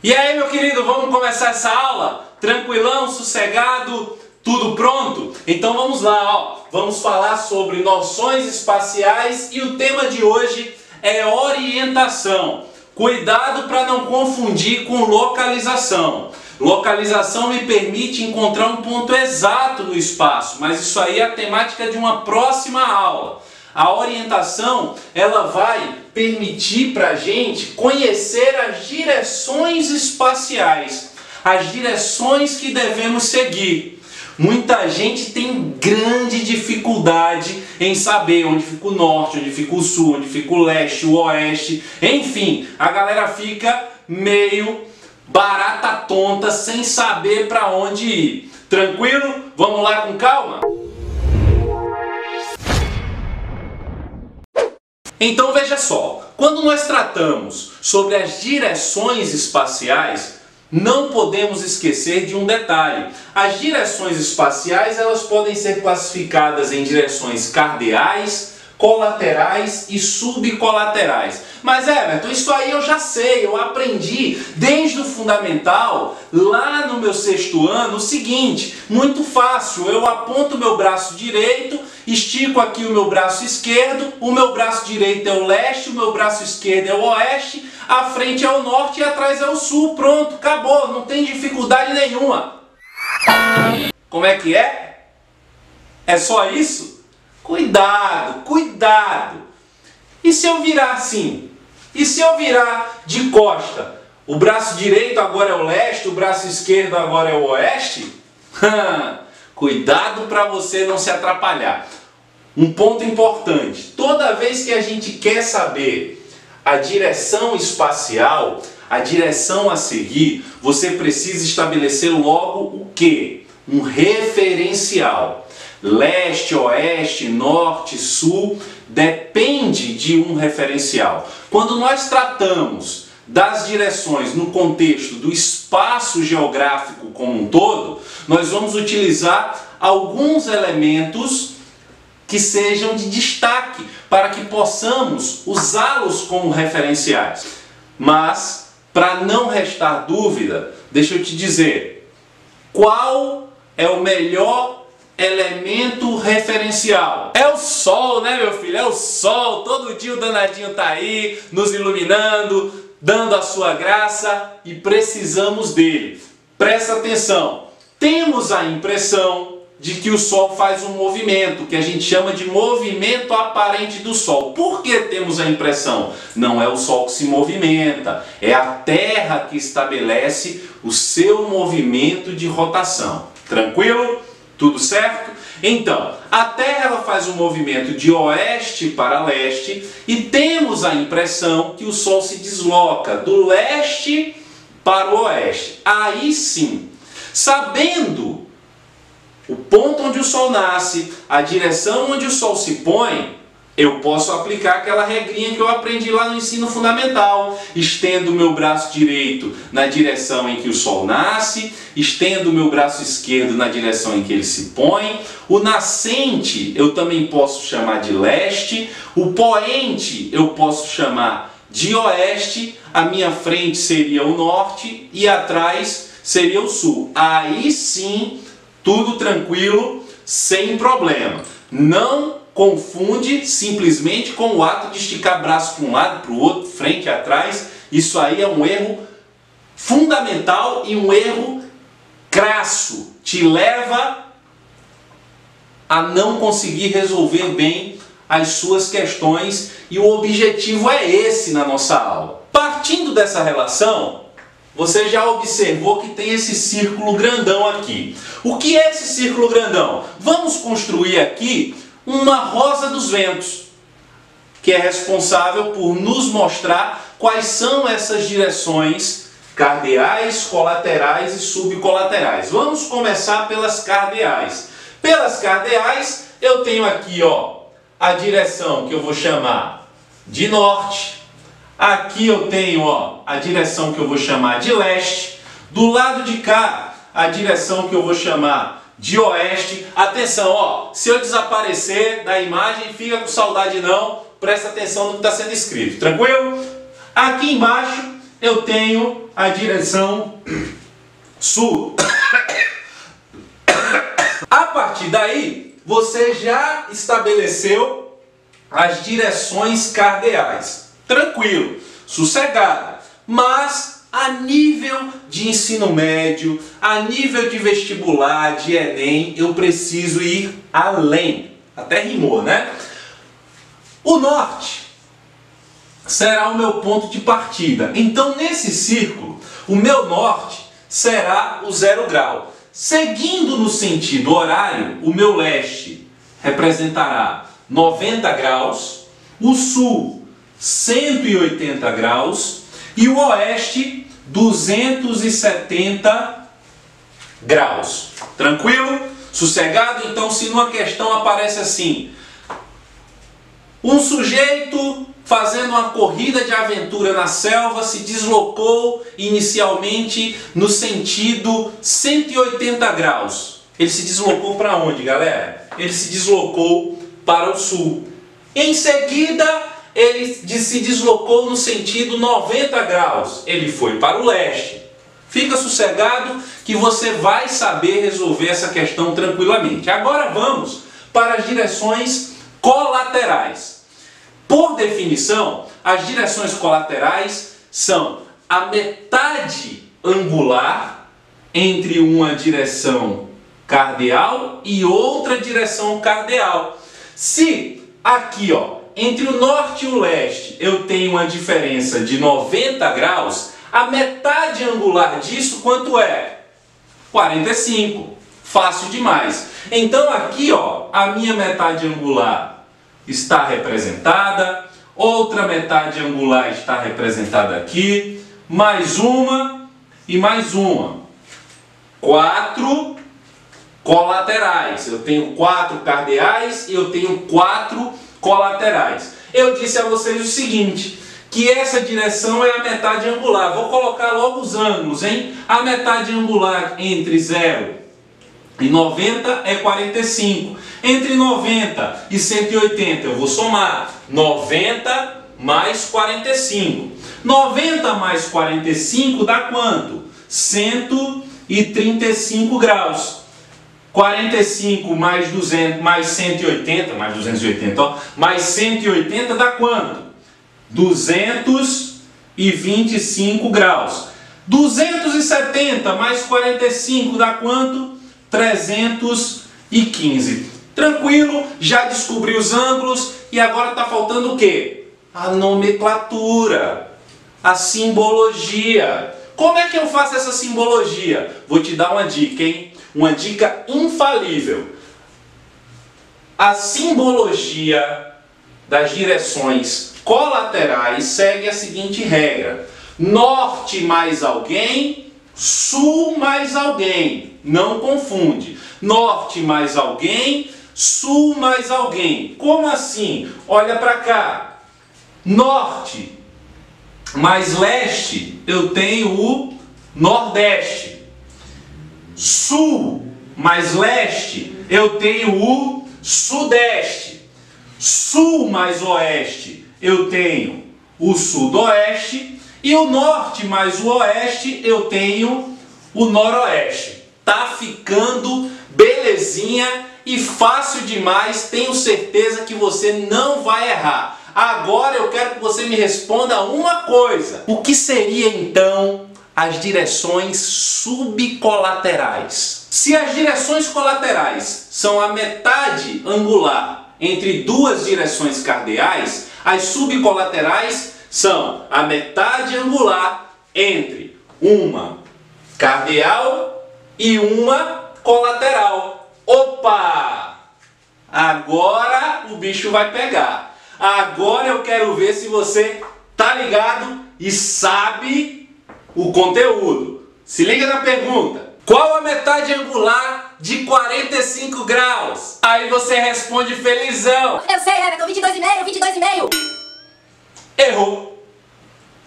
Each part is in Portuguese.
E aí, meu querido, vamos começar essa aula? Tranquilão, sossegado, tudo pronto? Então vamos lá, ó. Vamos falar sobre noções espaciais e o tema de hoje é orientação. Cuidado para não confundir com localização. Localização me permite encontrar um ponto exato no espaço, mas isso aí é a temática de uma próxima aula. A orientação, ela vai permitir para a gente conhecer as direções espaciais, as direções que devemos seguir. Muita gente tem grande dificuldade em saber onde fica o norte, onde fica o sul, onde fica o leste, o oeste, enfim, a galera fica meio barata tonta sem saber para onde ir. Tranquilo? Vamos lá com calma? Então veja só, quando nós tratamos sobre as direções espaciais, não podemos esquecer de um detalhe. As direções espaciais, elas podem ser classificadas em direções cardeais, colaterais e subcolaterais. Mas Everton, isso aí eu já sei, eu aprendi desde o fundamental, lá no meu 6º ano, o seguinte, muito fácil, eu aponto o meu braço direito, estico aqui o meu braço esquerdo, o meu braço direito é o leste, o meu braço esquerdo é o oeste, a frente é o norte e atrás é o sul, pronto, acabou, não tem dificuldade nenhuma. Como é que é? É só isso? Cuidado, cuidado! E se eu virar assim? E se eu virar de costa? O braço direito agora é o leste, o braço esquerdo agora é o oeste? Cuidado para você não se atrapalhar. Um ponto importante, toda vez que a gente quer saber a direção espacial, a direção a seguir, você precisa estabelecer logo o quê? Um referencial. Leste, oeste, norte, sul, depende de um referencial. Quando nós tratamos das direções no contexto do espaço geográfico como um todo, nós vamos utilizar alguns elementos que sejam de destaque para que possamos usá-los como referenciais. Mas, para não restar dúvida, deixa eu te dizer, qual é o melhor elemento referencial? É o sol, né, meu filho? É o sol. Todo dia o danadinho tá aí, nos iluminando, dando a sua graça e precisamos dele. Presta atenção. Temos a impressão de que o sol faz um movimento, que a gente chama de movimento aparente do sol. Por que temos a impressão? Não é o sol que se movimenta, é a Terra que estabelece o seu movimento de rotação. Tranquilo? Tudo certo? Então, a Terra ela faz um movimento de oeste para leste e temos a impressão que o Sol se desloca do leste para o oeste. Aí sim, sabendo o ponto onde o Sol nasce, a direção onde o Sol se põe, eu posso aplicar aquela regrinha que eu aprendi lá no ensino fundamental. Estendo o meu braço direito na direção em que o Sol nasce, estendo o meu braço esquerdo na direção em que ele se põe. O nascente eu também posso chamar de leste, o poente eu posso chamar de oeste, a minha frente seria o norte e atrás seria o sul. Aí sim, tudo tranquilo, sem problema. Não confunde simplesmente com o ato de esticar braço para um lado, para o outro, frente e atrás. Isso aí é um erro fundamental e um erro crasso. Te leva a não conseguir resolver bem as suas questões e o objetivo é esse na nossa aula. Partindo dessa relação, você já observou que tem esse círculo grandão aqui. O que é esse círculo grandão? Vamos construir aqui uma rosa dos ventos, que é responsável por nos mostrar quais são essas direções cardeais, colaterais e subcolaterais. Vamos começar pelas cardeais. Pelas cardeais, eu tenho aqui, ó, a direção que eu vou chamar de norte. Aqui eu tenho, ó, a direção que eu vou chamar de leste. Do lado de cá, a direção que eu vou chamar de oeste. Atenção, ó, se eu desaparecer da imagem, fica com saudade não, presta atenção no que está sendo escrito, tranquilo? Aqui embaixo eu tenho a direção sul. A partir daí, você já estabeleceu as direções cardeais. Tranquilo, sossegado. Mas a nível de ensino médio, a nível de vestibular, de Enem, eu preciso ir além. Até rimou, né? O norte será o meu ponto de partida. Então, nesse círculo, o meu norte será o 0 grau. Seguindo no sentido horário, o meu leste representará 90 graus, o sul 180 graus e o oeste 270 graus. Tranquilo? Sossegado? Então, se numa questão aparece assim, um sujeito fazendo uma corrida de aventura na selva se deslocou inicialmente no sentido 180 graus. Ele se deslocou para onde, galera? Ele se deslocou para o sul. Em seguida, ele se deslocou no sentido 90 graus. Ele foi para o leste. Fica sossegado que você vai saber resolver essa questão tranquilamente. Agora vamos para as direções colaterais. Por definição, as direções colaterais são a metade angular entre uma direção cardeal e outra direção cardeal. Se aqui, ó, entre o norte e o leste eu tenho uma diferença de 90 graus, a metade angular disso quanto é? 45. Fácil demais. Então aqui, ó, a minha metade angular está representada, outra metade angular está representada aqui, mais uma e mais uma. 4 colaterais. Eu tenho 4 cardeais e eu tenho 4 colaterais. Eu disse a vocês o seguinte, que essa direção é a metade angular. Vou colocar logo os ângulos, hein? A metade angular entre 0 e 90 é 45. Entre 90 e 180 eu vou somar 90 mais 45. 90 mais 45 dá quanto? 135 graus. 45 mais 200 mais 180, mais 280, ó, mais 180 dá quanto? 225 graus. 270 mais 45 dá quanto? 315. Tranquilo, já descobri os ângulos e agora está faltando o quê? A nomenclatura, a simbologia. Como é que eu faço essa simbologia? Vou te dar uma dica, hein? Uma dica infalível. A simbologia das direções colaterais segue a seguinte regra: norte mais alguém, sul mais alguém. Não confunde. Norte mais alguém, sul mais alguém. Como assim? Olha para cá. Norte mais leste, eu tenho o nordeste. Sul mais leste, eu tenho o sudeste. Sul mais oeste, eu tenho o sudoeste. E o norte mais o oeste, eu tenho o noroeste. Tá ficando belezinha e fácil demais, tenho certeza que você não vai errar. Agora eu quero que você me responda uma coisa. O que seria então as direções subcolaterais? Se as direções colaterais são a metade angular entre duas direções cardeais, as subcolaterais são a metade angular entre uma cardeal e uma colateral. Opa! Agora o bicho vai pegar. Agora eu quero ver se você tá ligado e sabe o conteúdo. Se liga na pergunta. Qual a metade angular de 45 graus? Aí você responde felizão. Eu sei, Everton, 22,5, 22,5. Errou.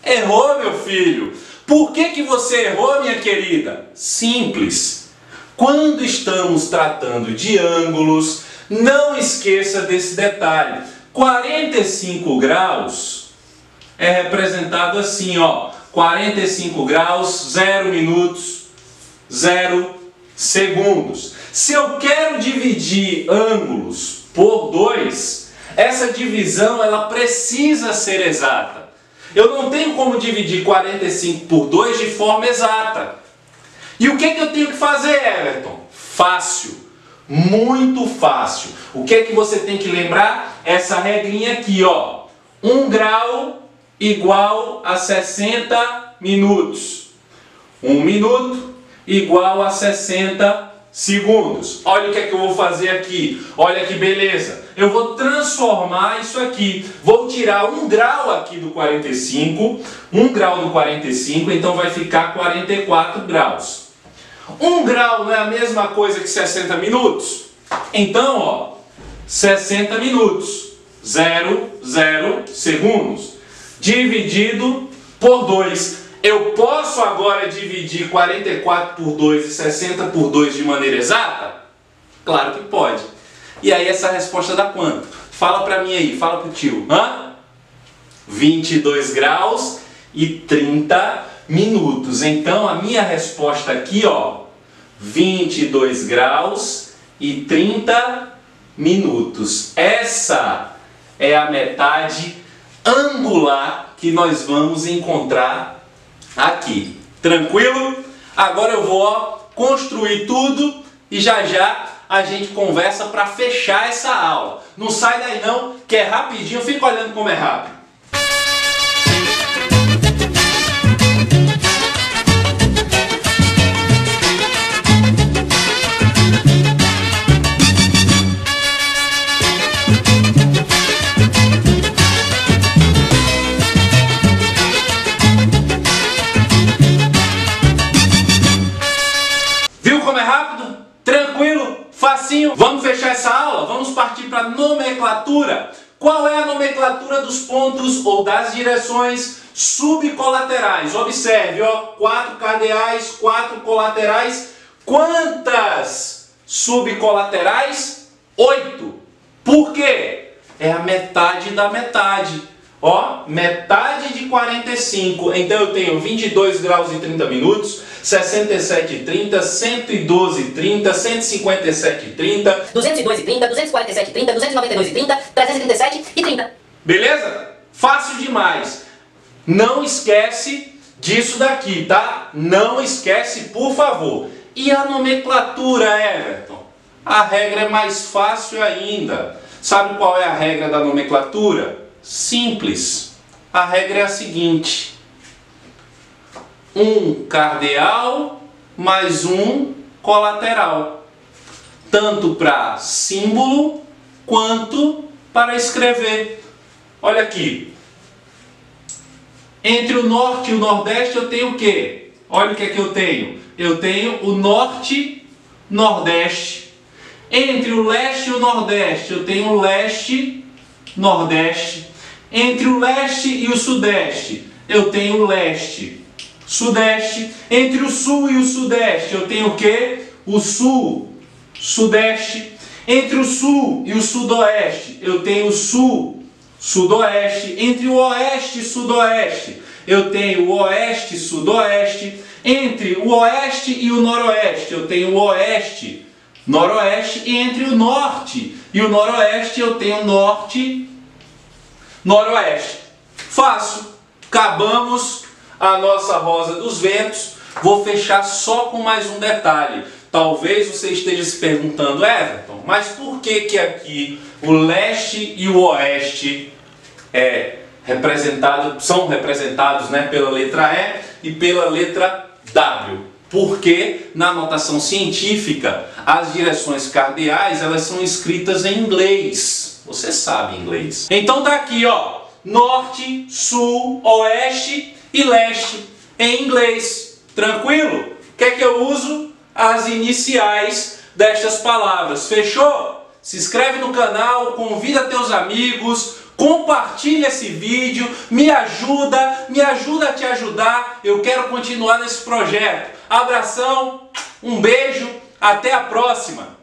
Errou, meu filho. Por que você errou, minha querida? Simples. Quando estamos tratando de ângulos, não esqueça desse detalhe. 45 graus é representado assim, ó. 45 graus, 0 minutos, 0 segundos. Se eu quero dividir ângulos por 2, essa divisão ela precisa ser exata. Eu não tenho como dividir 45 por 2 de forma exata. E o que eu tenho que fazer, Everton? Fácil, muito fácil. O que você tem que lembrar? Essa regrinha aqui, ó. 1 grau igual a 60 minutos. 1 minuto igual a 60 segundos. Olha o que eu vou fazer aqui. Olha que beleza. Eu vou transformar isso aqui. Vou tirar 1 grau aqui do 45. 1 grau do 45, então vai ficar 44 graus. 1 grau não é a mesma coisa que 60 minutos? Então, ó, 60 minutos, 0 segundos, dividido por 2. Eu posso agora dividir 44 por 2 e 60 por 2 de maneira exata? Claro que pode. E aí essa resposta dá quanto? Fala pra mim aí, fala pro tio. 22 graus e 30 minutos. Então a minha resposta aqui, ó, 22 graus e 30 minutos. Essa é a metade angular que nós vamos encontrar aqui. Tranquilo? Agora eu vou construir tudo e já a gente conversa para fechar essa aula. Não sai daí não, que é rapidinho, fica olhando como é rápido. Viu como é rápido? Tranquilo? Facinho? Vamos fechar essa aula? Vamos partir para a nomenclatura. Qual é a nomenclatura dos pontos ou das direções subcolaterais? Observe, ó, 4 cardeais, 4 colaterais. Quantas subcolaterais? 8. Por quê? É a metade da metade. Ó, metade de 45. Então eu tenho 22 graus e 30 minutos, 67 e 30, 112 e 30, 157 e 30, 202 e 30, 247 e 30, 292 e 30, 337 e 30. Beleza? Fácil demais. Não esquece disso daqui, tá? Não esquece, por favor. E a nomenclatura, Everton? A regra é mais fácil ainda. Sabe qual é a regra da nomenclatura? Simples. A regra é a seguinte: um cardeal mais um colateral, tanto para símbolo quanto para escrever. Olha aqui. Entre o norte e o nordeste eu tenho o quê? Olha o que é que eu tenho. Eu tenho o norte, nordeste. Entre o leste e o nordeste eu tenho o leste, nordeste. Entre o leste e o sudeste eu tenho o leste, sudeste. Entre o sul e o sudeste eu tenho o quê? O sul, sudeste. Entre o sul e o sudoeste eu tenho o sul, sudoeste. Entre o oeste e sudoeste eu tenho o oeste, sudoeste. Entre o oeste e o noroeste eu tenho o oeste, noroeste. E entre o norte e o noroeste eu tenho norte, noroeste. Fácil. Acabamos a nossa rosa dos ventos. Vou fechar só com mais um detalhe. Talvez você esteja se perguntando, Everton, mas por que aqui o leste e o oeste são representados, né, pela letra E e pela letra W? Porque na notação científica as direções cardeais elas são escritas em inglês. Você sabe inglês. Então tá aqui, ó, norte, sul, oeste e leste em inglês. Tranquilo? Quer que eu uso as iniciais destas palavras? Fechou? Se inscreve no canal, convida teus amigos, compartilha esse vídeo, me ajuda a te ajudar. Eu quero continuar nesse projeto. Abração, um beijo, até a próxima!